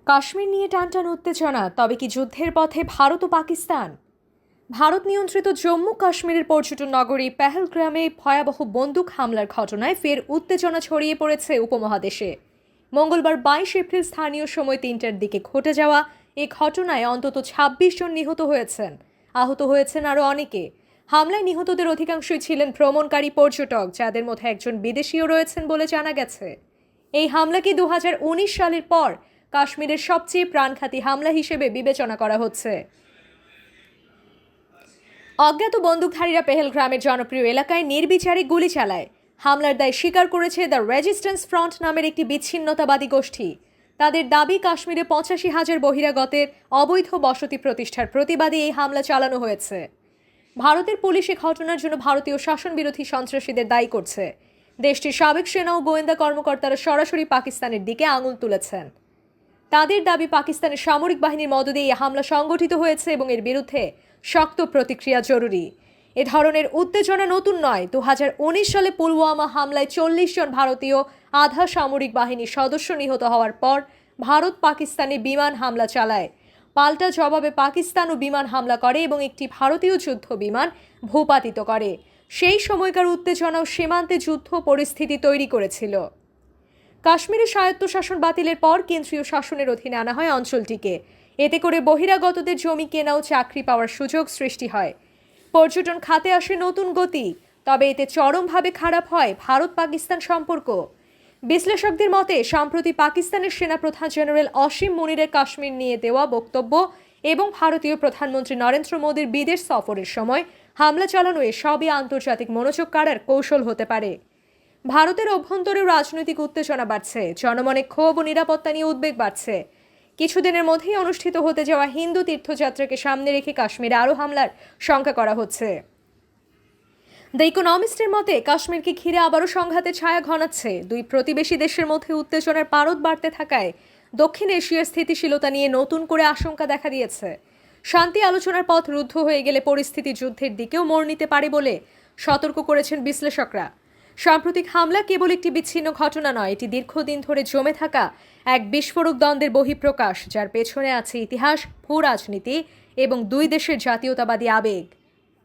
কাশ্মীর নিয়ে টানটান উত্তেজনা, তবে কি যুদ্ধের পথে ভারত ও পাকিস্তান? ভারত নিয়ন্ত্রিত জম্মু কাশ্মীরের পর্যটন নগরী পেহেলগ্রামে ভয়াবহ বন্দুক হামলার ঘটনায় ফের উত্তেজনা ছড়িয়ে পড়েছে উপমহাদেশে। মঙ্গলবার 22 এপ্রিল স্থানীয় সময় 3টার দিকে ঘটে যাওয়া এই ঘটনায় অন্তত 26 জন নিহত হয়েছেন। আহত হয়েছেন আরও অনেকে। হামলায় নিহতদের অধিকাংশই ছিলেন ভ্রমণকারী পর্যটক, যাদের মধ্যে একজন বিদেশিও রয়েছেন বলে জানা গেছে। এই হামলাকে 2019 সালের পর কাশ্মীরের সবচেয়ে প্রাণঘাতী হামলা হিসেবে বিবেচনা করা হচ্ছে। অজ্ঞাত বন্দুকধারীরা পেহেলগ্রামের জনপ্রিয় এলাকায় নির্বিচারে গুলি চালায়। হামলার দায় স্বীকার করেছে দ্য রেজিস্ট্যান্স ফ্রন্ট নামের একটি বিচ্ছিন্নতাবাদী গোষ্ঠী। তাদের দাবি, কাশ্মীরে 85,000 বহিরাগতের অবৈধ বসতি প্রতিষ্ঠার প্রতিবাদে এই হামলা চালানো হয়েছে। ভারতের পুলিশ এই ঘটনার জন্য ভারতীয় শাসন বিরোধী সন্ত্রাসীদের দায়ী করছে। দেশটির সাবেক সেনা ও গোয়েন্দা কর্মকর্তারা সরাসরি পাকিস্তানের দিকে আঙুল তুলেছেন। তাদের দাবি, পাকিস্তানের সামরিক বাহিনীর মদদে এই হামলা সংগঠিত হয়েছে এবং এর বিরুদ্ধে শক্ত প্রতিক্রিয়া জরুরি। এ ধরনের উত্তেজনা নতুন নয়। 2019 সালে পুলওয়ামা হামলায় 40 জন ভারতীয় আধা সামরিক বাহিনীর সদস্য নিহত হওয়ার পর ভারত পাকিস্তানে বিমান হামলা চালায়। পাল্টা জবাবে পাকিস্তানও বিমান হামলা করে এবং একটি ভারতীয় যুদ্ধ বিমান ভূপাতিত করে। সেই সময়কার উত্তেজনাও সীমান্তে যুদ্ধ পরিস্থিতি তৈরি করেছিল। কাশ্মীরে স্বায়ত্তশাসন বাতিলের পর কেন্দ্রীয় শাসনের অধীনে আনা হয় অঞ্চলটিকে। এতে করে বহিরাগতদের জমি কেনা ও চাকরি পাওয়ার সুযোগ সৃষ্টি হয়। পর্যটন খাতে আসে নতুন গতি। তবে এতে চরমভাবে খারাপ হয় ভারত পাকিস্তান সম্পর্ক। বিশ্লেষকদের মতে, সম্প্রতি পাকিস্তানের সেনাপ্রধান জেনারেল অসীম মুনিরের কাশ্মীর নিয়ে দেওয়া বক্তব্য এবং ভারতীয় প্রধানমন্ত্রী নরেন্দ্র মোদীর বিদেশ সফরের সময় হামলা চালানো এসবই আন্তর্জাতিক মনোযোগ কাড়ার কৌশল হতে পারে। ভারতের অভ্যন্তরেও রাজনৈতিক উত্তেজনা বাড়ছে। জনমনে ক্ষোভ ও নিরাপত্তা নিয়ে উদ্বেগ বাড়ছে। কিছুদিনের মধ্যেই অনুষ্ঠিত হতে যাওয়া হিন্দু তীর্থযাত্রাকে সামনে রেখে কাশ্মীরে আরও হামলার শঙ্কা করা হচ্ছে। দ্য ইকোনমিস্টের মতে, কাশ্মীরকে ঘিরে আবারও সংঘাতের ছায়া ঘনাচ্ছে। দুই প্রতিবেশী দেশের মধ্যে উত্তেজনার পারদ বাড়তে থাকায় দক্ষিণ এশিয়ার স্থিতিশীলতা নিয়ে নতুন করে আশঙ্কা দেখা দিয়েছে। শান্তি আলোচনার পথ রুদ্ধ হয়ে গেলে পরিস্থিতি যুদ্ধের দিকেও মোড় নিতে পারে বলে সতর্ক করেছেন বিশ্লেষকরা। সাম্প্রতিক হামলা কেবল একটি বিচ্ছিন্ন ঘটনা নয়, এটি দীর্ঘদিন ধরে জমে থাকা এক বিস্ফোরক দ্বন্দ্বের বহিঃপ্রকাশ, যার পেছনে আছে ইতিহাস, ভূ রাজনীতি এবং দুই দেশের জাতীয়তাবাদী আবেগ।